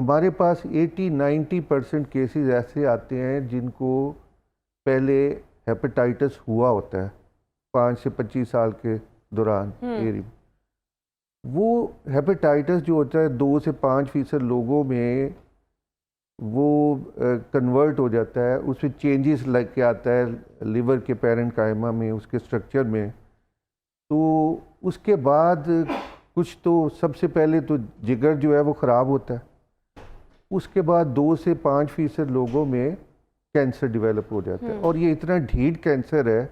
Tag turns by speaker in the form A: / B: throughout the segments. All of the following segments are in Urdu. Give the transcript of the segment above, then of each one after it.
A: ہمارے پاس 80-90% کیسز ایسے آتے ہیں جن کو پہلے ہیپاٹائٹس ہوا ہوتا ہے 5 سے 25 سال کے دوران. وہ ہیپاٹائٹس جو ہوتا ہے 2 سے 5% لوگوں میں وہ کنورٹ ہو جاتا ہے, اس میں چینجز لگ کے آتا ہے لیور کے پیرنٹ کائمہ میں, اس کے سٹرکچر میں. تو اس کے بعد کچھ تو سب سے پہلے تو جگر جو ہے وہ خراب ہوتا ہے, اس کے بعد 2 سے 5% لوگوں میں کینسر ڈیولپ ہو جاتا ہے. اور یہ اتنا ڈھیٹ کینسر ہے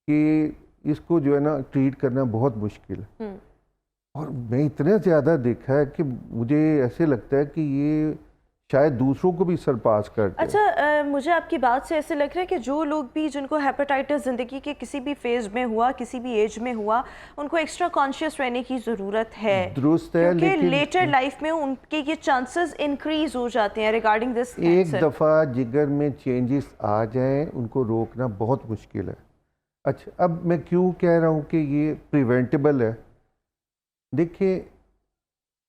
A: کہ اس کو جو ہے نا ٹریٹ کرنا بہت مشکل ہے. اور میں اتنا زیادہ دیکھا ہے کہ مجھے ایسے لگتا ہے کہ یہ شاید دوسروں کو بھی سرپاس کرتے ہیں.
B: اچھا, مجھے آپ کی بات سے ایسے لگ رہا ہے کہ جو لوگ بھی جن کو ہیپاٹائٹس زندگی کے کسی بھی فیز میں ہوا, کسی بھی ایج میں ہوا, ان کو ایکسٹرا کانشیس رہنے کی ضرورت ہے.
A: درست ہے,
B: کیونکہ
A: لیکن
B: لیٹر لائف میں ان کے یہ چانسز انکریز ہو جاتے ہیں ریگارڈنگ دس کینسر.
A: ایک دفعہ جگر میں چینجز آ جائیں ان کو روکنا بہت مشکل ہے. اچھا, اب میں کیوں کہہ رہا ہوں کہ یہ پریونٹیبل ہے. دیکھیں,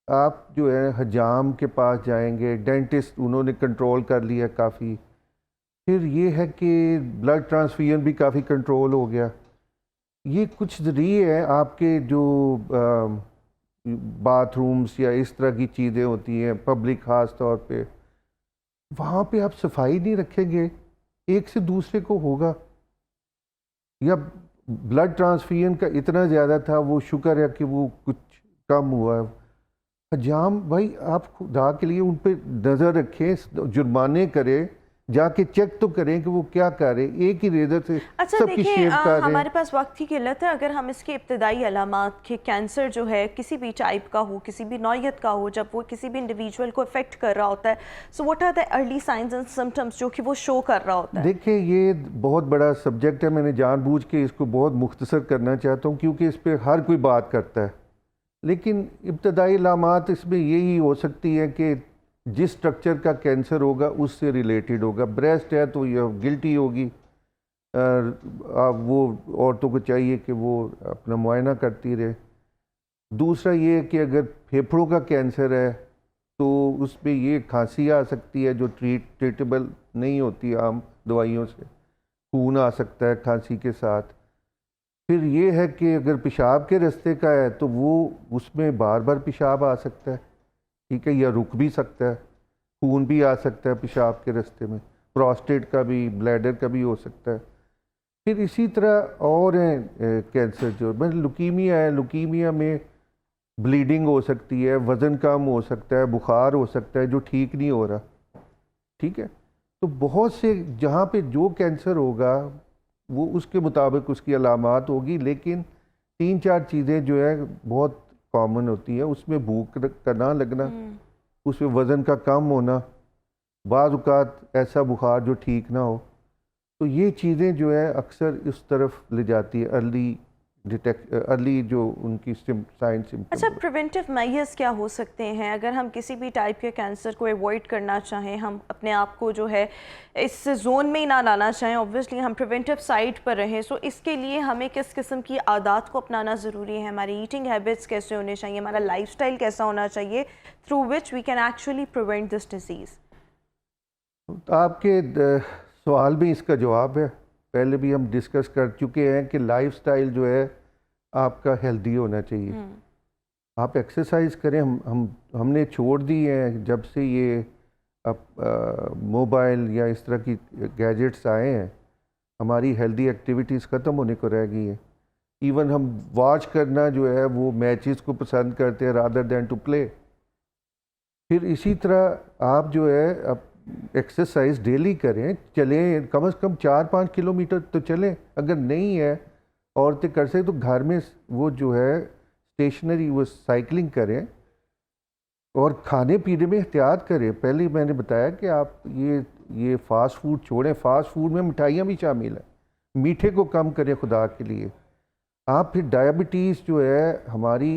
A: آپ جو ہے حجام کے پاس جائیں گے, ڈینٹسٹ انہوں نے کنٹرول کر لیا کافی. پھر یہ ہے کہ بلڈ ٹرانسفیوژن بھی کافی کنٹرول ہو گیا. یہ کچھ ذریعے ہیں آپ کے جو باتھ رومز یا اس طرح کی چیزیں ہوتی ہیں پبلک, خاص طور پہ وہاں پہ آپ صفائی نہیں رکھیں گے ایک سے دوسرے کو ہوگا. یا بلڈ ٹرانسفیوژن کا اتنا زیادہ تھا, وہ شکر ہے کہ وہ کچھ کم ہوا ہے. حجام بھائی آپ خدا کے لیے ان پہ نظر رکھیں, جرمانے کریں, جا کے چیک تو کریں کہ وہ کیا کر رہے ہیں. ایک ہی ریزر سے سب کی شیو کر رہے ہیں.
B: ہمارے پاس وقت کی قلت ہے. اگر ہم اس کے ابتدائی علامات کہ کینسر جو ہے کسی بھی ٹائپ کا ہو, کسی بھی نوعیت کا ہو, جب وہ کسی بھی انڈیویجول کو افیکٹ کر رہا ہوتا ہے, so what are the early signs and symptoms جو کہ وہ شو کر رہا ہوتا ہے؟
A: دیکھیں, یہ بہت بڑا سبجیکٹ ہے. میں نے جان بوجھ کے اس کو بہت مختصر کرنا چاہتا ہوں کیونکہ اس پہ ہر کوئی بات کرتا ہے. لیکن ابتدائی علامات اس میں یہی ہو سکتی ہے کہ جس سٹرکچر کا کینسر ہوگا اس سے ریلیٹڈ ہوگا. بریسٹ ہے تو یہ گلٹی ہوگی, وہ عورتوں کو چاہیے کہ وہ اپنا معائنہ کرتی رہے. دوسرا یہ کہ اگر پھیپھڑوں کا کینسر ہے تو اس پہ یہ کھانسی آ سکتی ہے جو ٹریٹیبل نہیں ہوتی عام دوائیوں سے. خون آ سکتا ہے کھانسی کے ساتھ. پھر یہ ہے کہ اگر پیشاب کے راستے کا ہے تو وہ اس میں بار بار پیشاب آ سکتا ہے, ٹھیک ہے, یا رک بھی سکتا ہے. خون بھی آ سکتا ہے پیشاب کے راستے میں. پراسٹیٹ کا بھی, بلیڈر کا بھی ہو سکتا ہے. پھر اسی طرح اور ہیں کینسر جو لوکیمیا ہے. لوکیمیا میں بلیڈنگ ہو سکتی ہے, وزن کم ہو سکتا ہے, بخار ہو سکتا ہے جو ٹھیک نہیں ہو رہا, ٹھیک ہے. تو بہت سے جہاں پہ جو کینسر ہوگا وہ اس کے مطابق اس کی علامات ہوگی. لیکن 3-4 چیزیں جو ہے بہت کامن ہوتی ہیں. اس میں بھوک کا نہ لگنا, اس میں وزن کا کم ہونا, بعض اوقات ایسا بخار جو ٹھیک نہ ہو. تو یہ چیزیں جو ہے اکثر اس طرف لے جاتی ہے ارلی جو ان کی سائن سمپٹم.
B: اچھا, پریونٹیو میجرز کیا ہو سکتے ہیں اگر ہم کسی بھی ٹائپ کے کینسر کو ایوائڈ کرنا چاہیں, ہم اپنے آپ کو جو ہے اس زون میں ہی نہ لانا چاہیں, اوبویسلی ہم پریونٹیو سائڈ پر رہیں, سو اس کے لیے ہمیں کس قسم کی عادات کو اپنانا ضروری ہے؟ ہماری ایٹنگ ہیبٹس کیسے ہونے چاہیے, ہمارا لائف سٹائل کیسا ہونا چاہیے through which we can actually prevent this disease?
A: آپ کے سوال میں اس کا جواب ہے. پہلے بھی ہم ڈسکس کر چکے ہیں کہ لائف سٹائل جو ہے آپ کا ہیلدی ہونا چاہیے. آپ ایکسرسائز کریں. ہم نے چھوڑ دی ہیں جب سے یہ موبائل یا اس طرح کی گیجٹس آئے ہیں, ہماری ہیلدی ایکٹیویٹیز ختم ہونے کو رہ گئی ہیں. ایون ہم واچ کرنا جو ہے وہ میچز کو پسند کرتے ہیں رادر دین ٹو پلے. پھر اسی طرح آپ جو ہے اب ایکسرسائز ڈیلی کریں, چلیں, کم از کم 4-5 کلومیٹر تو چلیں. اگر نہیں ہے عورتیں کر سکیں تو گھر میں وہ جو ہے اسٹیشنری وہ سائیکلنگ کریں. اور کھانے پینے میں احتیاط کریں. پہلے میں نے بتایا کہ آپ یہ فاسٹ فوڈ چھوڑیں. فاسٹ فوڈ میں مٹھائیاں بھی شامل ہیں. میٹھے کو کم کریں خدا کے لیے. آپ پھر ڈائبٹیز جو ہے ہماری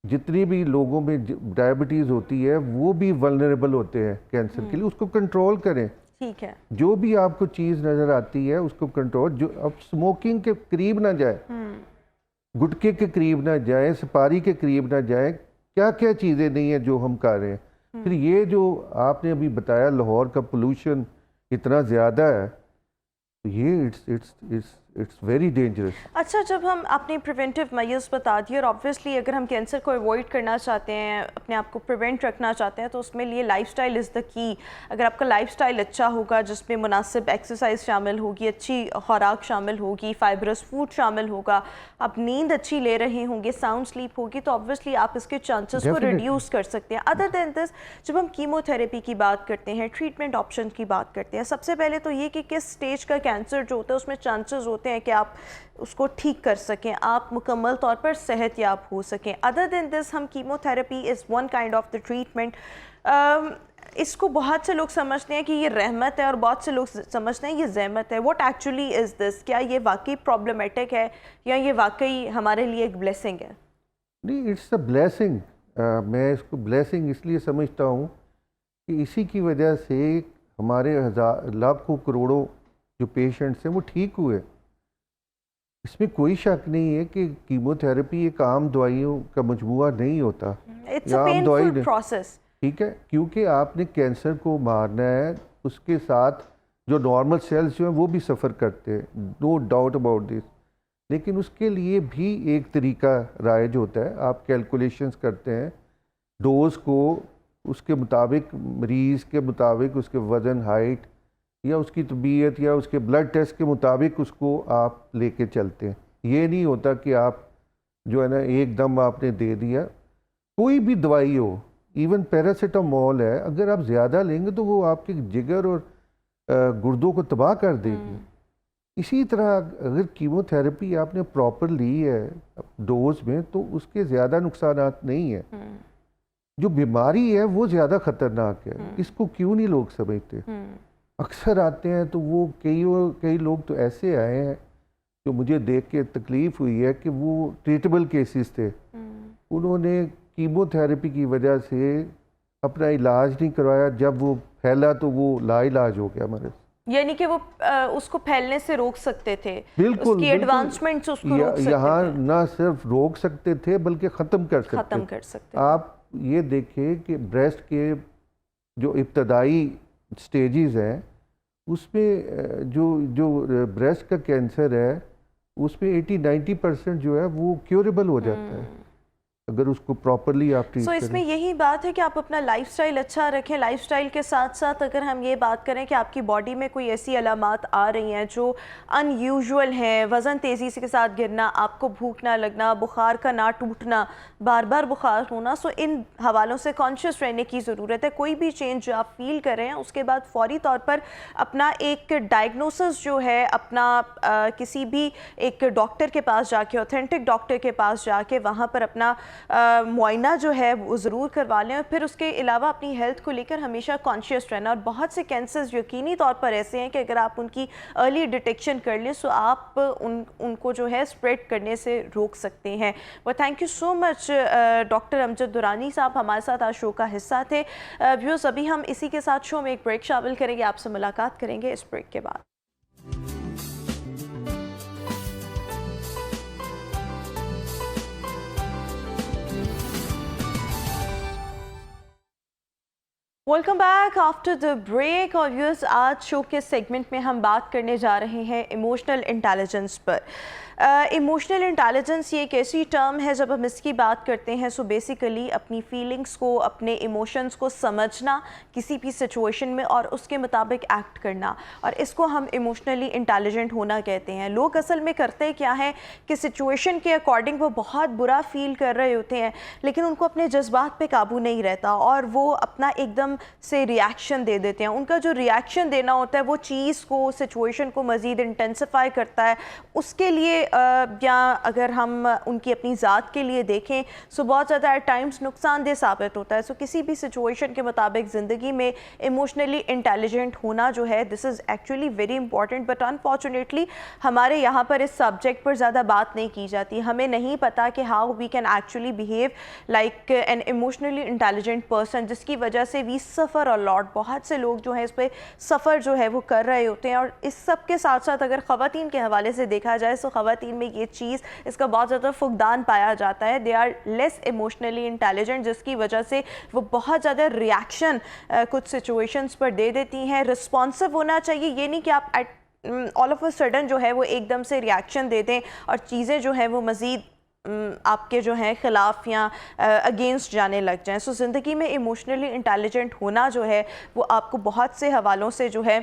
A: جتنی بھی لوگوں میں ڈائبٹیز ہوتی ہے وہ بھی ولنریبل ہوتے ہیں کینسر کے لیے. اس کو کنٹرول کریں.
B: ٹھیک ہے,
A: جو بھی آپ کو چیز نظر آتی ہے اس کو کنٹرول. جو اب اسموکنگ کے قریب نہ جائے, گٹکے کے قریب نہ جائیں, سپاری کے قریب نہ جائیں. کیا کیا چیزیں نہیں ہیں جو ہم کر رہے ہیں. پھر یہ جو آپ نے ابھی بتایا لاہور کا پولوشن اتنا زیادہ ہے، یہ اٹس ویری ڈینجرس.
B: اچھا، جب ہم اپنی پریونٹیو میئرز بتا دیے، اور آبویسلی اگر ہم کینسر کو اوائڈ کرنا چاہتے ہیں، اپنے آپ کو پریونٹ رکھنا چاہتے ہیں، تو اس میں لیے لائف سٹائل از دا کی. اگر آپ کا لائف سٹائل اچھا ہوگا جس میں مناسب ایکسرسائز شامل ہوگی، اچھی خوراک شامل ہوگی، فائبرس فوڈ شامل ہوگا، آپ نیند اچھی لے رہے ہوں گے، ساؤنڈ سلیپ ہوگی، تو آبویسلی آپ اس کے چانسز کو ریڈیوس کر سکتے ہیں. ادر دین دس، جب ہم کیمو تھراپی کی بات کرتے ہیں، ٹریٹمنٹ آپشن کی بات کرتے ہیں، سب سے پہلے تو یہ کہ کس سٹیج کا کینسر جو ہوتا ہے اس میں چانسز ہوتے ہیں کہ آپ اس کو ٹھیک کر سکیں، آپ مکمل طور پر صحت یاب ہو سکیں. ادر دین دس، ہم chemotherapy is one kind of the treatment. اس کو بہت سے لوگ سمجھتے ہیں کہ یہ رحمت ہے، اور بہت سے لوگ سمجھتے ہیں یہ زحمت ہے. واٹ ایکچولی از دس؟ کیا یہ واقعی پرابلمٹک ہے یا یہ واقعی ہمارے لیے ایک بلیسنگ ہے؟
A: نہیں، اٹس اے بلیسنگ. میں اس کو بلیسنگ اس لیے سمجھتا ہوں کہ اسی کی وجہ سے ہمارے لاکھوں کروڑوں جو پیشنٹس ہیں وہ ٹھیک ہوئے. اس میں کوئی شک نہیں ہے کہ کیمو تھراپی ایک عام دوائیوں کا مجموعہ نہیں ہوتا.
B: It's a painful process.
A: ٹھیک ہے، کیونکہ آپ نے کینسر کو مارنا ہے، اس کے ساتھ جو نارمل سیلز جو ہیں وہ بھی سفر کرتے ہیں، نو ڈاؤٹ اباؤٹ دس. لیکن اس کے لیے بھی ایک طریقہ رائج ہوتا ہے. آپ کیلکولیشنز کرتے ہیں ڈوز کو، اس کے مطابق مریض کے مطابق اس کے وزن، ہائٹ یا اس کی طبیعت یا اس کے بلڈ ٹیسٹ کے مطابق اس کو آپ لے کے چلتے ہیں. یہ نہیں ہوتا کہ آپ جو ہے نا ایک دم آپ نے دے دیا. کوئی بھی دوائی ہو، ایون پیراسیٹامول ہے، اگر آپ زیادہ لیں گے تو وہ آپ کے جگر اور گردوں کو تباہ کر دے گی. اسی طرح اگر کیمو تھراپی آپ نے پراپر لی ہے ڈوز میں تو اس کے زیادہ نقصانات نہیں ہیں. جو بیماری ہے وہ زیادہ خطرناک ہے. اس کو کیوں نہیں لوگ سمجھتے؟ اکثر آتے ہیں تو وہ کئی لوگ تو ایسے آئے ہیں جو مجھے دیکھ کے تکلیف ہوئی ہے کہ وہ ٹریٹبل کیسز تھے. انہوں نے کیمو تھراپی کی وجہ سے اپنا علاج نہیں کروایا، جب وہ پھیلا تو وہ لا علاج ہو گیا مرض.
B: یعنی کہ وہ اس کو پھیلنے سے روک سکتے تھے.
A: بالکل،
B: اس کی ایڈوانسمنٹس اس کو روک سکتے
A: یہاں
B: تھے.
A: نہ صرف روک سکتے تھے بلکہ ختم کر سکتے. آپ یہ دیکھیں کہ بریسٹ کے جو ابتدائی سٹیجز ہیں اس میں جو بریسٹ کا کینسر ہے اس میں 80-90% جو ہے وہ کیوریبل ہو جاتا ہے اگر اس کو پراپرلی آپ ٹریٹ کریں.
B: اس میں یہی بات ہے کہ آپ اپنا لائف سٹائل اچھا رکھیں. لائف سٹائل کے ساتھ ساتھ اگر ہم یہ بات کریں کہ آپ کی باڈی میں کوئی ایسی علامات آ رہی ہیں جو ان یوزول ہیں، وزن تیزی سے کے ساتھ گرنا، آپ کو بھوک نہ لگنا، بخار کا نہ ٹوٹنا، بار بار بخار ہونا، سو ان حوالوں سے کانشیس رہنے کی ضرورت ہے. کوئی بھی چینج جو آپ فیل کر رہے ہیں اس کے بعد فوری طور پر اپنا ایک ڈائگنوسس جو ہے اپنا کسی بھی ایک ڈاکٹر کے پاس جا کے، اوتھینٹک ڈاکٹر کے پاس جا کے وہاں پر اپنا معائنہ جو ہے وہ ضرور کروا لیں. اور پھر اس کے علاوہ اپنی ہیلتھ کو لے کر ہمیشہ کانشیس رہنا. اور بہت سے کینسرز یقینی طور پر ایسے ہیں کہ اگر آپ ان کی ارلی ڈیٹیکشن کر لیں تو آپ ان کو جو ہے اسپریڈ کرنے سے روک سکتے ہیں. Thank you so much doctor Amjad Durrani صاحب، ہمارے ساتھ آج شو کا حصہ تھے. ویوز، ابھی ہم اسی کے ساتھ شو میں ایک بریک شامل کریں گے. آپ سے ملاقات کریں گے اس بریک کے بعد. Welcome back after the break. اور ویورز، آج شو کے سیگمنٹ میں ہم بات کرنے جا رہے ہیں ایموشنل انٹیلیجنس پر. ایموشنل انٹیلیجنس یہ ایک ایسی ٹرم ہے جب ہم اس کی بات کرتے ہیں سو بیسیکلی اپنی فیلنگز کو، اپنے ایموشنز کو سمجھنا کسی بھی سچویشن میں اور اس کے مطابق ایکٹ کرنا، اور اس کو ہم ایموشنلی انٹیلیجنٹ ہونا کہتے ہیں. لوگ اصل میں کرتے کیا ہے کہ سچویشن کے اکارڈنگ وہ بہت برا فیل کر رہے ہوتے ہیں لیکن ان کو اپنے جذبات پہ قابو نہیں رہتا اور وہ اپنا ایک دم سے ریاکشن دے دیتے ہیں. ان کا جو ریاکشن دینا ہوتا ہے وہ چیز کو، سچویشن کو مزید انٹینسیفائی کرتا ہے. اس کے لیے یا اگر ہم ان کی اپنی ذات کے لیے دیکھیں سو بہت زیادہ ایٹ ٹائمز نقصان دہ ثابت ہوتا ہے. سو کسی بھی سچویشن کے مطابق زندگی میں ایموشنلی انٹیلیجنٹ ہونا جو ہے this is actually very important. But unfortunately ہمارے یہاں پر اس سبجیکٹ پر زیادہ بات نہیں کی جاتی. ہمیں نہیں پتا کہ how we can actually behave like an emotionally intelligent person, جس کی وجہ سے وی سفر اے لاٹ. بہت سے لوگ جو ہیں اس پہ سفر جو ہے وہ کر رہے ہوتے ہیں. اور اس سب کے ساتھ ساتھ اگر خواتین کے حوالے سے دیکھا جائے تو خواتین خواتین میں یہ چیز اس کا بہت زیادہ فقدان پایا جاتا ہے. They are less emotionally intelligent, جس کی وجہ سے وہ بہت زیادہ ریاکشن کچھ سچویشنز پر دے دیتی ہیں. رسپانسو ہونا چاہیے, یہ نہیں کہ آپ آل آف اے سڈن جو ہے وہ ایک دم سے ریاکشن دے دیں اور چیزیں جو ہیں وہ مزید آپ کے جو ہیں خلاف یا اگینسٹ جانے لگ جائیں. سو زندگی میں ایموشنلی انٹیلیجنٹ ہونا جو ہے وہ آپ کو بہت سے حوالوں سے جو ہے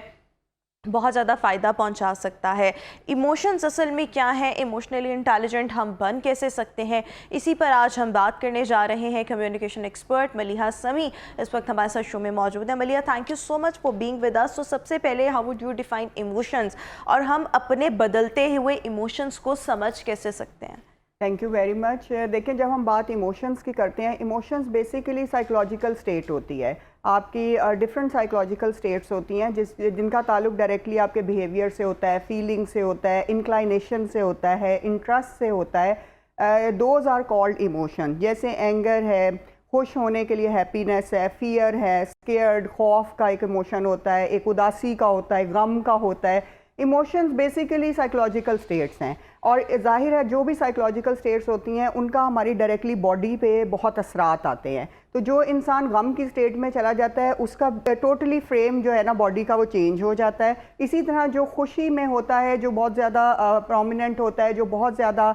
B: بہت زیادہ فائدہ پہنچا سکتا ہے. ایموشنز اصل میں کیا ہیں, ایموشنلی انٹیلیجنٹ ہم بن کیسے سکتے ہیں, اسی پر آج ہم بات کرنے جا رہے ہیں. کمیونیکیشن ایکسپرٹ ملیحہ سمیع اس وقت ہمارے ساتھ شو میں موجود ہیں. Maliha, thank you so much for being with us. تو سب سے پہلے how would you define emotions, اور ہم اپنے بدلتے ہوئے ایموشنز کو سمجھ کیسے سکتے ہیں؟
C: Thank you very much. دیکھیں, جب ہم بات ایموشنس کی کرتے ہیں, ایموشنس بیسیکلی سائیکولوجیکل اسٹیٹ ہوتی ہے. آپ کی ڈفرینٹ سائیکولوجیکل اسٹیٹس ہوتی ہیں جن کا تعلق ڈائریکٹلی آپ کے بیہیویئر سے ہوتا ہے, فیلنگ سے ہوتا ہے, انکلائنیشن سے ہوتا ہے, انٹرسٹ سے ہوتا ہے. Those are called emotion. جیسے اینگر ہے, خوش ہونے کے لیے ہیپینس ہے, فیئر ہے, اسکیئرڈ خوف کا ایک ایموشن ہوتا ہے, ایک اداسی کا ہوتا ہے, غم کا ہوتا ہے. ایموشنز بیسیکلی سائیکولوجیکل اسٹیٹس ہیں, اور ظاہر ہے جو بھی سائیکولوجیکل اسٹیٹس ہوتی ہیں ان کا ہماری ڈائریکٹلی باڈی پہ بہت اثرات آتے ہیں. تو جو انسان غم کی اسٹیٹ میں چلا جاتا ہے اس کا ٹوٹلی فریم جو ہے نا باڈی کا وہ چینج ہو جاتا ہے. اسی طرح جو خوشی میں ہوتا ہے, جو بہت زیادہ پرومیننٹ ہوتا ہے, جو بہت زیادہ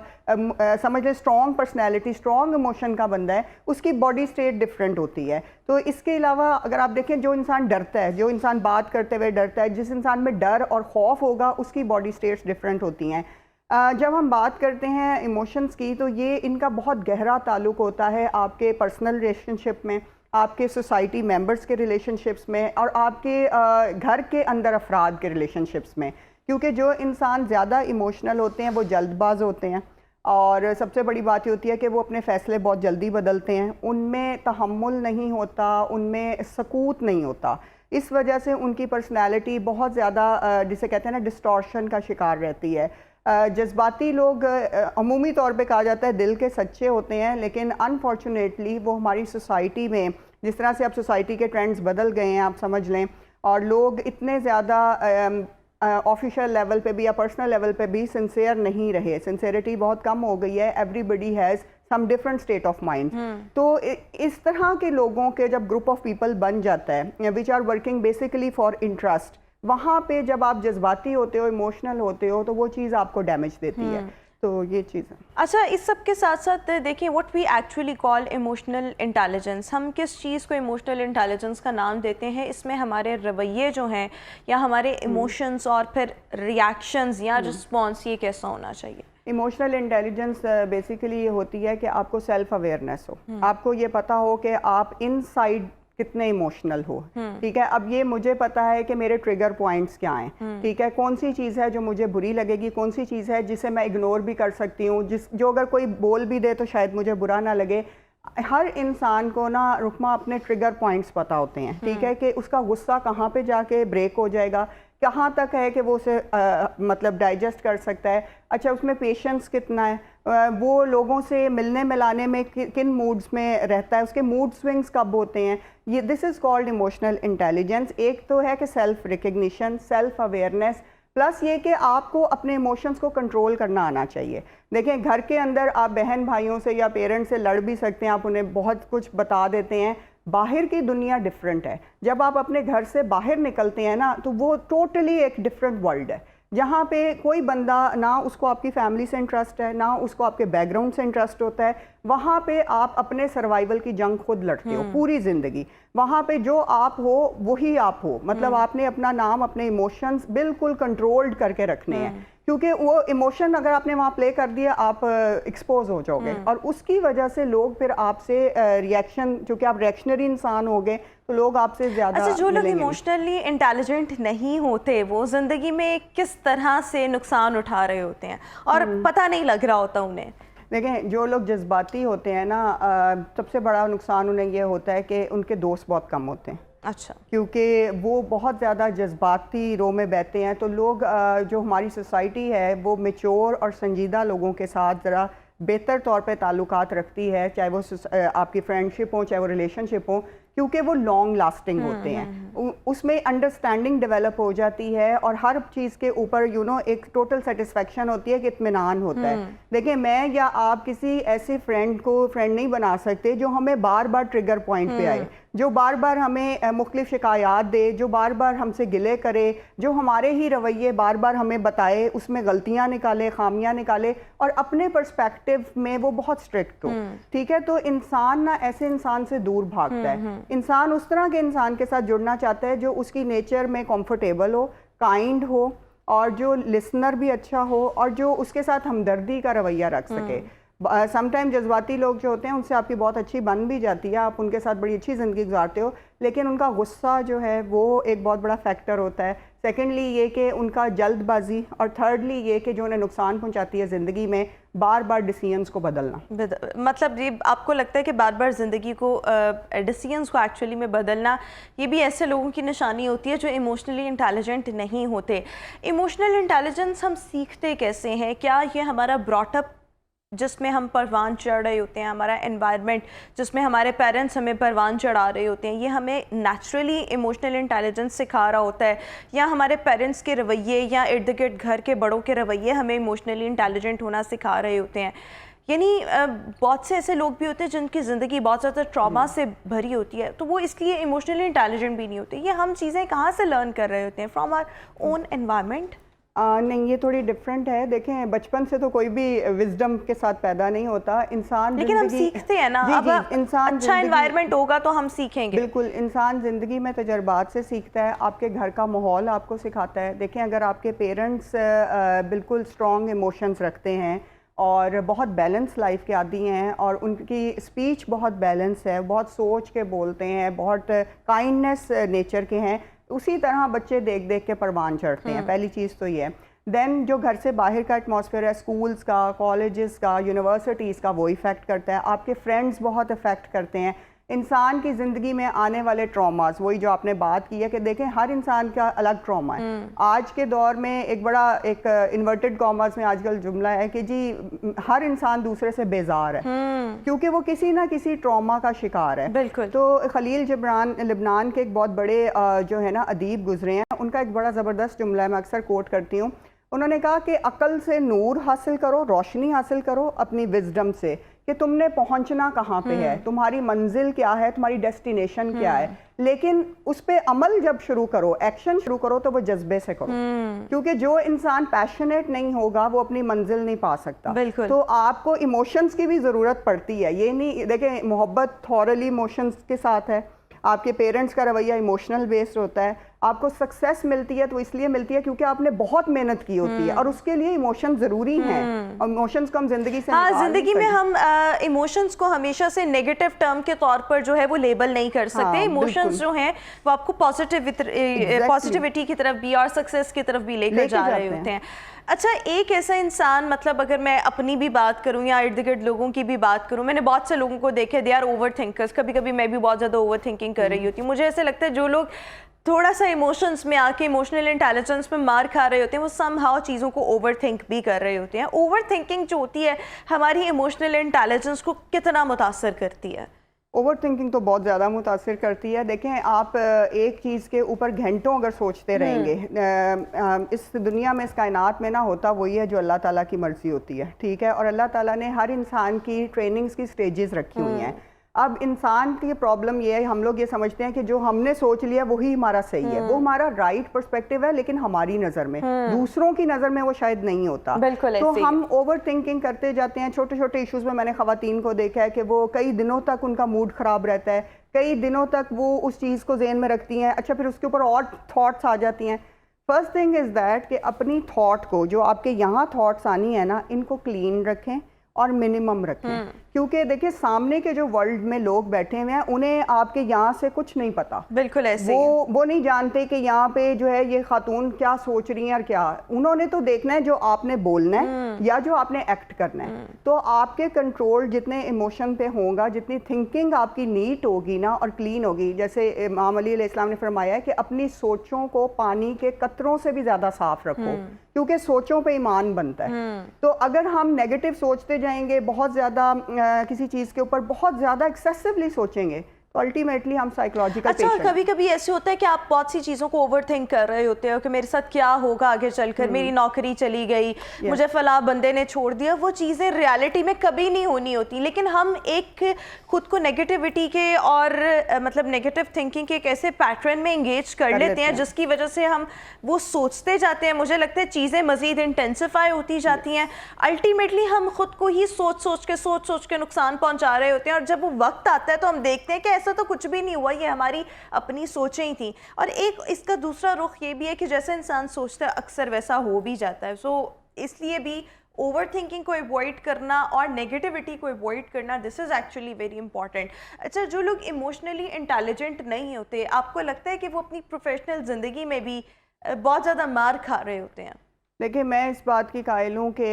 C: سمجھ لیں اسٹرانگ پرسنالٹی, اسٹرانگ ایموشن کا بندہ ہے, اس کی باڈی اسٹیٹ ڈفرینٹ ہوتی ہے. تو اس کے علاوہ اگر آپ دیکھیں, جو انسان ڈرتا ہے, جو انسان بات کرتے ہوئے ڈرتا ہے, جس انسان میں ڈر اور خوف ہوگا اس کی باڈی اسٹیٹس ڈفرینٹ ہوتی ہیں. جب ہم بات کرتے ہیں ایموشنز کی تو یہ ان کا بہت گہرا تعلق ہوتا ہے آپ کے پرسنل ریلیشن شپ میں, آپ کے سوسائٹی ممبرس کے ریلیشن شپس میں, اور آپ کے گھر کے اندر افراد کے ریلیشن شپس میں. کیونکہ جو انسان زیادہ ایموشنل ہوتے ہیں وہ جلد باز ہوتے ہیں, اور سب سے بڑی بات یہ ہوتی ہے کہ وہ اپنے فیصلے بہت جلدی بدلتے ہیں. ان میں تحمل نہیں ہوتا, ان میں سکوت نہیں ہوتا. اس وجہ سے ان کی پرسنالٹی بہت زیادہ جسے کہتے ہیں نا ڈسٹورشن کا شکار رہتی ہے. جذباتی لوگ عمومی طور پہ کہا جاتا ہے دل کے سچے ہوتے ہیں, لیکن انفارچونیٹلی وہ ہماری سوسائٹی میں, جس طرح سے اب سوسائٹی کے ٹرینڈز بدل گئے ہیں آپ سمجھ لیں, اور لوگ اتنے زیادہ آفیشیل لیول پہ بھی یا پرسنل لیول پہ بھی سنسیئر نہیں رہے, سنسیئرٹی بہت کم ہو گئی ہے. Everybody has some different state of mind. تو اس طرح کے لوگوں کے جب گروپ آف پیپل بن جاتا ہے which are working basically for interest, وہاں پہ جب آپ جذباتی ہوتے ہو, ایموشنل ہوتے ہو, تو وہ چیز آپ کو ڈیمیج دیتی ہے. تو یہ چیز ہے.
B: اچھا, اس سب کے ساتھ ساتھ دیکھیں what we actually call emotional intelligence, ہم کس چیز کو ایموشنل انٹیلیجنس کا نام دیتے ہیں؟ اس میں ہمارے رویے جو ہیں یا ہمارے ایموشنز اور پھر ریاکشنز یا رسپانس, یہ کیسا ہونا چاہیے؟
C: ایموشنل انٹیلیجنس بیسیکلی یہ ہوتی ہے کہ آپ کو سیلف اویئرنیس ہو, آپ کو یہ پتہ ہو کہ آپ ان سائڈ کتنے ایموشنل ہو. ٹھیک ہے, اب یہ مجھے پتا ہے کہ میرے ٹریگر پوائنٹس کیا ہیں. ٹھیک ہے, کون سی چیز ہے جو مجھے بری لگے گی, کون سی چیز ہے جسے میں اگنور بھی کر سکتی ہوں, جو اگر کوئی بول بھی دے تو شاید مجھے برا نہ لگے. ہر انسان کو نا رکما اپنے ٹریگر پوائنٹس پتہ ہوتے ہیں. ٹھیک ہے, کہ اس کا غصہ کہاں پہ جا کے بریک ہو جائے گا, کہاں تک ہے کہ وہ اسے مطلب ڈائجسٹ کر سکتا ہے. اچھا, اس میں پیشنس کتنا ہے, وہ لوگوں سے ملنے ملانے میں کن موڈز میں رہتا ہے, اس کے موڈ سوئنگز کب ہوتے ہیں. یہ دس از کالڈ ایموشنل انٹیلیجنس. ایک تو ہے کہ self recognition, self awareness, plus یہ کہ آپ کو اپنے ایموشنز کو کنٹرول کرنا آنا چاہیے. دیکھیں, گھر کے اندر آپ بہن بھائیوں سے یا پیرنٹس سے لڑ بھی سکتے ہیں, آپ انہیں بہت کچھ بتا دیتے ہیں. باہر کی دنیا ڈفرینٹ ہے. جب آپ اپنے گھر سے باہر نکلتے ہیں نا تو وہ ٹوٹلی ایک ڈفرینٹ ورلڈ ہے, جہاں پہ کوئی بندہ نہ اس کو آپ کی فیملی سے انٹرسٹ ہے, نہ اس کو آپ کے بیک گراؤنڈ سے انٹرسٹ ہوتا ہے. وہاں پہ آپ اپنے سروائیول کی جنگ خود لڑتے ہو پوری زندگی. وہاں پہ جو آپ ہو وہی آپ ہو, مطلب آپ نے اپنا نام, اپنے ایموشنز بالکل کنٹرولڈ کر کے رکھنے ہیں, کیونکہ وہ ایموشن اگر آپ نے وہاں پلے کر دیا آپ ایکسپوز ہو جاؤ گے. اور اس کی وجہ سے لوگ پھر آپ سے ریئیکشن, چونکہ آپ ریئیکشنری انسان ہو گئے تو لوگ آپ سے زیادہ.
B: اچھا, جو لوگ ایموشنلی انٹیلیجنٹ نہیں ہوتے وہ زندگی میں کس طرح سے نقصان اٹھا رہے ہوتے ہیں اور پتہ نہیں لگ رہا ہوتا انہیں؟
C: دیکھیں, جو لوگ جذباتی ہوتے ہیں نا, سب سے بڑا نقصان انہیں یہ ہوتا ہے کہ ان کے دوست بہت کم ہوتے ہیں.
B: اچھا,
C: کیونکہ وہ بہت زیادہ جذباتی رو میں بہتے ہیں. تو لوگ, جو ہماری سوسائٹی ہے وہ میچور اور سنجیدہ لوگوں کے ساتھ ذرا بہتر طور پہ تعلقات رکھتی ہے, چاہے وہ آپ کی فرینڈ شپ ہوں, چاہے وہ ریلیشن شپ ہوں, کیونکہ وہ لانگ لاسٹنگ ہوتے ہیں، اس میں انڈرسٹینڈنگ ڈیولپ ہو جاتی ہے اور ہر چیز کے اوپر ایک ٹوٹل سیٹسفیکشن ہوتی ہے کہ اطمینان ہوتا ہے. دیکھیں میں یا آپ کسی ایسے فرینڈ کو فرینڈ نہیں بنا سکتے جو ہمیں بار بار ٹریگر پوائنٹ پہ آئے، جو بار بار ہمیں مختلف شکایات دے، جو بار بار ہم سے گلے کرے، جو ہمارے ہی رویے بار بار ہمیں بتائے، اس میں غلطیاں نکالے، خامیاں نکالے اور اپنے پرسپیکٹیو میں وہ بہت اسٹرکٹ ہو. ٹھیک ہے، تو انسان نہ ایسے انسان سے دور بھاگتا ہے. انسان اس طرح کے انسان کے ساتھ جڑنا چاہتا ہے جو اس کی نیچر میں کمفرٹیبل ہو، کائنڈ ہو اور جو لسنر بھی اچھا ہو اور جو اس کے ساتھ ہمدردی کا رویہ رکھ سکے. سم ٹائم جذباتی لوگ جو ہوتے ہیں ان سے آپ کی بہت اچھی بن بھی جاتی ہے، آپ ان کے ساتھ بڑی اچھی زندگی گزارتے ہو، لیکن ان کا غصہ جو ہے وہ ایک بہت بڑا فیکٹر ہوتا ہے. سیکنڈلی یہ کہ ان کا جلد بازی، اور تھرڈلی یہ کہ جو انہیں نقصان پہنچاتی ہے زندگی میں بار بار ڈیسیژنس کو بدلنا.
B: مطلب یہ آپ کو لگتا ہے کہ بار بار زندگی کو ڈیسیژنس کو ایکچولی میں بدلنا یہ بھی ایسے لوگوں کی نشانی ہوتی ہے جو ایموشنلی انٹیلیجنٹ نہیں ہوتے. ایموشنل انٹیلیجنس ہم سیکھتے کیسے ہیں؟ کیا یہ ہمارا براٹ اپ جس میں ہم پروان چڑھ رہے ہوتے ہیں، ہمارا انوائرمنٹ جس میں ہمارے پیرنٹس ہمیں پروان چڑھا رہے ہوتے ہیں، یہ ہمیں نیچرلی ایموشنل انٹیلیجنس سکھا رہا ہوتا ہے، یا ہمارے پیرنٹس کے رویے یا ارد گرد گھر کے بڑوں کے رویے ہمیں ایموشنلی انٹیلیجنٹ ہونا سکھا رہے ہوتے ہیں؟ یعنی بہت سے ایسے لوگ بھی ہوتے ہیں جن کی زندگی بہت زیادہ ٹراما سے بھری ہوتی ہے، تو وہ اس لیے ایموشنلی انٹیلیجنٹ بھی نہیں ہوتے. یہ ہم چیزیں کہاں سے لرن کر رہے ہوتے ہیں؟ From our own environment?
C: نہیں، یہ تھوڑی ڈفرینٹ ہے. دیکھیں بچپن سے تو کوئی بھی وزڈم کے ساتھ پیدا نہیں ہوتا. انسان
B: لیکن ہم سیکھتے ہیں نا، اب اچھا انوائرمنٹ ہوگا تو ہم سیکھیں گے.
C: بالکل، انسان زندگی میں تجربات سے سیکھتا ہے. آپ کے گھر کا ماحول آپ کو سکھاتا ہے. دیکھیں اگر آپ کے پیرنٹس بالکل اسٹرانگ ایموشنز رکھتے ہیں اور بہت بیلنس لائف کے عادی ہیں اور ان کی اسپیچ بہت بیلنس ہے، بہت سوچ کے بولتے ہیں، بہت کائنڈنیس نیچر کے ہیں، اسی طرح بچے دیکھ دیکھ کے پروان چڑھتے ہیں. پہلی چیز تو یہ ہے. دین جو گھر سے باہر کا ایٹماسفیئر ہے، اسکولز کا، کالجز کا، یونیورسٹیز کا، وہ افیکٹ کرتا ہے. آپ کے فرینڈز بہت افیکٹ کرتے ہیں. انسان کی زندگی میں آنے والے ٹراماز، وہی جو آپ نے بات کی ہے کہ دیکھیں ہر انسان کا الگ ٹراما ہے. آج کے دور میں ایک انورٹڈ کاماز میں آج کل جملہ ہے کہ جی ہر انسان دوسرے سے بیزار ہے کیونکہ وہ کسی نہ کسی ٹراما کا شکار ہے.
B: بالکل.
C: تو خلیل جبران لبنان کے ایک بہت بڑے جو ہے نا ادیب گزرے ہیں، ان کا ایک بڑا زبردست جملہ ہے، میں اکثر کوٹ کرتی ہوں. انہوں نے کہا کہ عقل سے نور حاصل کرو، روشنی حاصل کرو اپنی وزڈم سے، کہ تم نے پہنچنا کہاں پہ ہے، تمہاری منزل کیا ہے، تمہاری ڈیسٹینیشن کیا ہے. لیکن اس پہ عمل جب شروع کرو، ایکشن شروع کرو تو وہ جذبے سے کرو، کیونکہ جو انسان پیشنیٹ نہیں ہوگا وہ اپنی منزل نہیں پا سکتا. تو آپ کو ایموشنز کی بھی ضرورت پڑتی ہے. یہ نہیں دیکھیں محبت تھورلی ایموشنز کے ساتھ ہے، آپ کے پیرنٹس کا رویہ ایموشنل بیسڈ ہوتا ہے. آپ کو سکسیس ملتی ہے تو اس لیے ملتی ہے کیونکہ آپ نے بہت محنت کی ہوتی ہے اور اس کے لیے ایموشن ضروری ہیں. اور ایموشنز کو ہم زندگی سے
B: زندگی میں ہم ایموشنز کو ہمیشہ سے نیگیٹو ٹرم کے طور پر جو ہے وہ لیبل نہیں کر سکتے. ایموشنز جو ہیں وہ آپ کو پازیٹیوٹی کی طرف بھی اور سکسیس کی طرف بھی لے کر جا رہے ہوتے ہیں. اچھا، ایک ایسا انسان، مطلب اگر میں اپنی بھی بات کروں یا ارد گرد لوگوں کی بھی بات کروں، میں نے بہت سے لوگوں کو دیکھے دے آر اوور تھنکرز. کبھی کبھی میں بھی بہت زیادہ اوور تھنکنگ کر رہی ہوتی ہوں. مجھے ایسے لگتا ہے جو لوگ تھوڑا سا ایموشنز میں آ کے ایموشنل انٹیلیجنس میں مار کھا رہے ہوتے ہیں وہ سم ہاؤ چیزوں کو اوور تھنک بھی کر رہے ہوتے ہیں. اوور تھنکنگ جو ہوتی ہے ہماری ایموشنل انٹیلیجنس کو کتنا متاثر کرتی ہے؟
C: اوور تھنکنگ تو بہت زیادہ متاثر کرتی ہے. دیکھیں آپ ایک چیز کے اوپر گھنٹوں اگر سوچتے رہیں گے، اس دنیا میں اس کائنات میں نہ ہوتا وہی ہے جو اللہ تعالیٰ کی مرضی ہوتی ہے. ٹھیک ہے، اور اللہ تعالیٰ نے ہر انسان کی ٹریننگز کی سٹیجز رکھی ہوئی ہیں. اب انسان کی پرابلم یہ ہے، ہم لوگ یہ سمجھتے ہیں کہ جو ہم نے سوچ لیا وہی ہمارا صحیح ہے. وہ ہمارا رائٹ پرسپیکٹیو ہے لیکن ہماری نظر میں، دوسروں کی نظر میں وہ شاید نہیں ہوتا. تو ہم اوور تھنکنگ کرتے جاتے ہیں. چھوٹے چھوٹے ایشوز میں نے خواتین کو دیکھا ہے کہ وہ کئی دنوں تک ان کا موڈ خراب رہتا ہے، کئی دنوں تک وہ اس چیز کو ذہن میں رکھتی ہیں. اچھا، پھر اس کے اوپر اور تھاٹس آ جاتی ہیں. فرسٹ تھنگ از دیٹ کہ اپنی تھاٹ کو، جو آپ کے یہاں تھاٹس آنی ہے نا، ان کو کلین رکھیں اور منیمم رکھیں. کیونکہ دیکھیں سامنے کے جو ورلڈ میں لوگ بیٹھے ہوئے ہیں انہیں آپ کے یہاں سے کچھ نہیں پتا.
B: بالکل ایسے
C: وہ نہیں جانتے کہ یہاں پہ جو ہے یہ خاتون کیا سوچ رہی ہیں اور کیا. انہوں نے تو دیکھنا ہے جو آپ نے بولنا ہے یا جو آپ نے ایکٹ کرنا ہے. تو آپ کے کنٹرول جتنے ایموشن پہ ہوگا، جتنی تھنکنگ آپ کی نیٹ ہوگی نا اور کلین ہوگی، جیسے امام علی علیہ السلام نے فرمایا ہے کہ اپنی سوچوں کو پانی کے قطروں سے بھی زیادہ صاف رکھو، کیونکہ سوچوں پہ ایمان بنتا ہے. تو اگر ہم نیگیٹو سوچتے جائیں گے، بہت زیادہ کسی چیز کے اوپر بہت زیادہ ایکسیسولی سوچیں گے، تو الٹیمیٹلی ہم سائیکولوجیکل
B: اچھا، اور کبھی کبھی ایسے ہوتا ہے کہ آپ بہت سی چیزوں کو اوور تھنک کر رہے ہوتے ہو کہ میرے ساتھ کیا ہوگا آگے چل کر، میری نوکری چلی گئی، مجھے فلاں بندے نے چھوڑ دیا. وہ چیزیں ریالٹی میں کبھی نہیں ہونی ہوتی، لیکن ہم ایک خود کو نیگیٹیوٹی کے اور مطلب نیگیٹو تھنکنگ کے ایک ایسے پیٹرن میں انگیج کر لیتے ہیں جس کی وجہ سے ہم وہ سوچتے جاتے ہیں. مجھے لگتا ہے چیزیں مزید انٹینسیفائی ہوتی جاتی ہیں. الٹیمیٹلی ہم خود کو ہی سوچ کے نقصان پہنچا رہے ہوتے ہیں، اور جب وہ وقت آتا ہے تو ہم دیکھتے ہیں کہ ایسا تو کچھ بھی نہیں ہوا، یہ ہماری اپنی سوچیں ہی تھیں. اور ایک اس کا دوسرا رخ یہ بھی ہے کہ جیسا انسان سوچتا ہے اکثر ویسا ہو بھی جاتا ہے. سو اس لیے بھی اوور تھنکنگ کو ایوائڈ کرنا اور نیگیٹیوٹی کو ایوائڈ کرنا، دس از ایکچولی ویری امپورٹنٹ. اچھا، جو لوگ ایموشنلی انٹیلیجنٹ نہیں ہوتے، آپ کو لگتا ہے کہ وہ اپنی پروفیشنل زندگی میں بھی بہت زیادہ مار کھا رہے ہوتے ہیں؟
C: دیکھیں، میں اس بات کی قائل ہوں کہ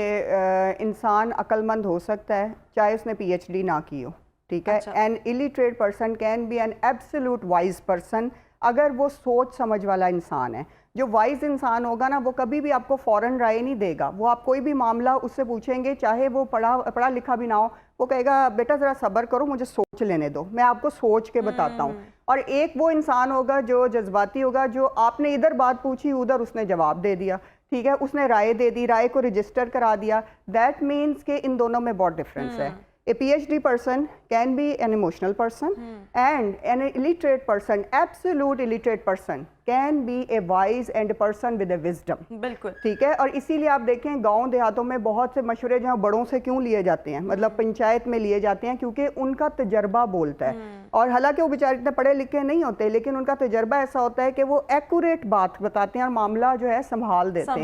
C: انسان عقل مند ہو سکتا ہے چاہے اس نے پی ایچ ڈی نہ کی ہو، ٹھیک ہے. An illiterate person can be an absolute wise person اگر وہ سوچ سمجھ والا انسان ہے. جو وائز انسان ہوگا نا، وہ کبھی بھی آپ کو فوراً رائے نہیں دے گا. وہ آپ کوئی بھی معاملہ اس سے پوچھیں گے، چاہے وہ پڑھا لکھا بھی نہ ہو، وہ کہے گا بیٹا ذرا صبر کرو، مجھے سوچ لینے دو، میں آپ کو سوچ کے بتاتا ہوں. اور ایک وہ انسان ہوگا جو جذباتی ہوگا، جو آپ نے ادھر بات پوچھی ادھر اس نے جواب دے دیا، ٹھیک ہے، اس نے رائے دے دی، رائے کو رجسٹر کرا دیا. دیٹ مینس کہ ان دونوں میں بہت ڈفرینس ہے. A PhD person can be an emotional person and an illiterate person, absolute illiterate person can be a wise and a person with a wisdom.
B: بالکل
C: ٹھیک ہے. اور اسی لیے آپ دیکھیں گاؤں دیہاتوں میں بہت سے مشورے جہاں بڑوں سے کیوں لیے جاتے ہیں، مطلب پنچایت میں لیے جاتے ہیں، کیونکہ ان کا تجربہ بولتا ہے. اور حالانکہ وہ بیچارے اتنے پڑھے لکھے نہیں ہوتے، لیکن ان کا تجربہ ایسا ہوتا ہے کہ وہ ایکوریٹ بات بتاتے ہیں اور معاملہ جو ہے سنبھال لیتے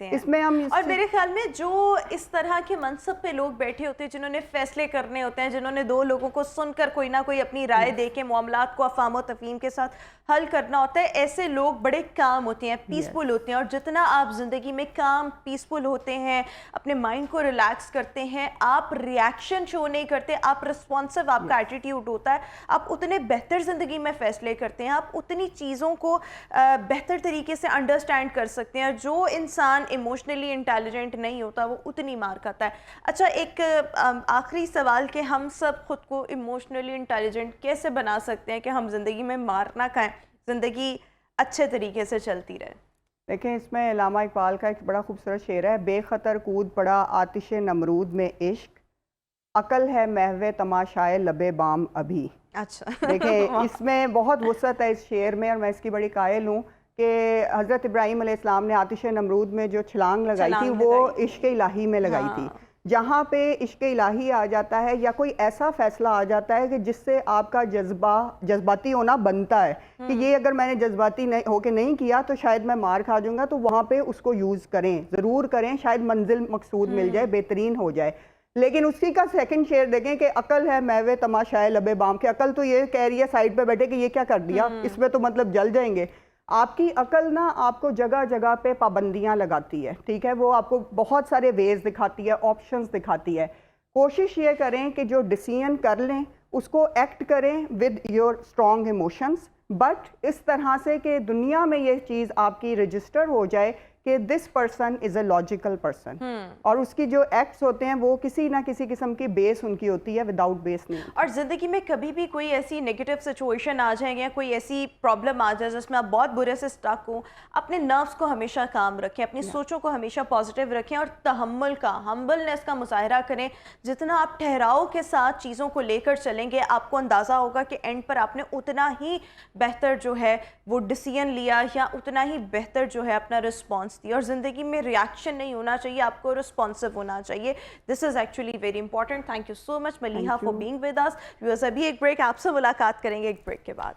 C: ہیں. اس میں ہم
B: اور میرے خیال میں جو اس طرح کے منصب پہ لوگ بیٹھے ہوتے ہیں، جنہوں نے فیصلے کرنے ہوتے ہیں، جنہوں نے دو لوگوں کو سن کر کوئی نہ کوئی اپنی رائے دے کے معاملات کو افہام و تفہیم کے ساتھ حل کرنا ہوتا ہے، ایسے لوگ بڑے کام ہوتے ہیں، پیسفل ہوتے ہیں. اور جتنا آپ زندگی میں کام پیسفل ہوتے ہیں، اپنے مائنڈ کو ریلیکس کرتے ہیں، آپ ریاکشن شو نہیں کرتے، آپ رسپانسو آپ کا ایٹیٹیوڈ ہوتا ہے، آپ اتنے بہتر زندگی میں فیصلے کرتے ہیں، آپ اتنی چیزوں کو بہتر طریقے سے انڈرسٹینڈ کر سکتے ہیں. جو انسان ایموشنلی انٹیلیجنٹ نہیں ہوتا وہ اتنی مار کھاتا ہے. اچھا، ایک آخری سوال کہ ہم سب خود کو ایموشنلی انٹیلیجنٹ کیسے بنا سکتے ہیں کہ ہم زندگی میں مار نہ کھائیں، زندگی اچھے طریقے سے چلتی رہے؟
C: دیکھیں، اس میں علامہ اقبال کا ایک بڑا خوبصورت شعر ہے، بے خطر کود پڑا آتش نمرود میں عشق، عقل ہے محو تماشائے لب بام ابھی.
B: اچھا،
C: دیکھیں اس میں بہت وسعت ہے اس شعر میں، اور میں اس کی بڑی قائل ہوں کہ حضرت ابراہیم علیہ السلام نے آتش نمرود میں جو چھلانگ لگائی تھی وہ عشق الہی میں لگائی تھی. جہاں پہ عشق الہی آ جاتا ہے یا کوئی ایسا فیصلہ آ جاتا ہے کہ جس سے آپ کا جذباتی ہونا بنتا ہے کہ یہ اگر میں نے جذباتی ہو کے نہیں کیا تو شاید میں مار کھا جاؤں گا، تو وہاں پہ اس کو یوز کریں، ضرور کریں، شاید منزل مقصود مل جائے، بہترین ہو جائے. لیکن اسی کا سیکنڈ شعر دیکھیں کہ عقل ہے محو تماشائے لب بام، کہ عقل تو یہ کہہ رہی ہے سائڈ پہ بیٹھے کہ یہ کیا کر دیا، اس میں تو مطلب جل جائیں گے. آپ کی عقل نا آپ کو جگہ جگہ پہ پابندیاں لگاتی ہے، ٹھیک ہے، وہ آپ کو بہت سارے ویز دکھاتی ہے، آپشنز دکھاتی ہے. کوشش یہ کریں کہ جو ڈیسیژن کر لیں اس کو ایکٹ کریں with your strong emotions, but اس طرح سے کہ دنیا میں یہ چیز آپ کی رجسٹر ہو جائے کہ this person is a logical person, اور اس کی جو ایکٹس ہوتے ہیں وہ کسی نہ کسی قسم کی بیس ان کی ہوتی ہے، وداؤٹ بیس نہیں.
B: اور زندگی میں کبھی بھی کوئی ایسی نیگیٹو سچویشن آ جائے یا کوئی ایسی پرابلم آ جائے جس میں آپ بہت برے سے اسٹک ہوں، اپنے نروس کو ہمیشہ کام رکھیں، اپنی سوچوں کو ہمیشہ پازیٹیو رکھیں، اور تحمل کا، ہمبلنس کا مظاہرہ کریں. جتنا آپ ٹھہراؤ کے ساتھ چیزوں کو لے کر چلیں گے، آپ کو اندازہ ہوگا کہ اینڈ پر آپ نے اتنا ہی بہتر جو ہے وہ ڈیسیژن لیا، یا اتنا ہی بہتر جو ہے اپنا رسپانس دیا. اور زندگی میں ریاکشن نہیں ہونا چاہیے، آپ کو رسپانسو ہونا چاہیے. This is actually very important. Thank you so much Maliha for being with us. Viewers, ابھی ایک بریک، آپ سے ملاقات کریں گے ایک بریک کے بعد.